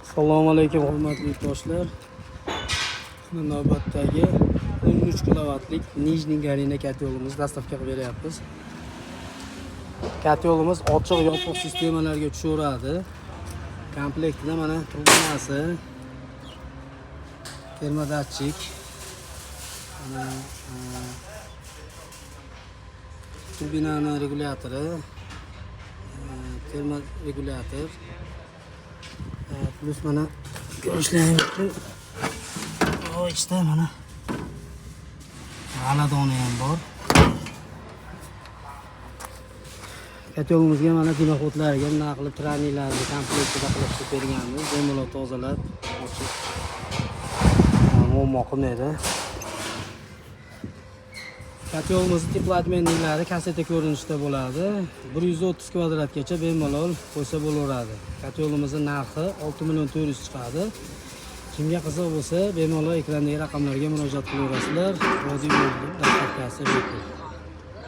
Assalomu alaykum hurmatli do'stlar. Navbatdagi 13 kilovatlik Nijniy Galina katyolimiz dastavka qilib beryapmiz. Katyolimiz ochiq yopiq sistemalarga tushaveradi. Komplektida mana turbinasi, termodatchik, turbinani regulyatori, termo regulyator, plus mana ko'rishlaringiz işte mana g'aladoni ham bor. Katyolimizga mana dimoxodlarga naqli traniylarni komplektida qilib berganmiz. Bemalol tozalab, ochib muammo qilmaydi. Katyolimizni teplatmenliklari kaseta ko'rinishida bo'ladi. 130 kvadratgacha bemalol qo'ysa bo'laveradi. Katyolimizning narxi 6.400.000 chiqadi. Kimga qiziq bo'lsa, bemalol ekrandagi raqamlarga murojaat qilaverasizlar. Vodiy yo'lida dastavkasi bepul.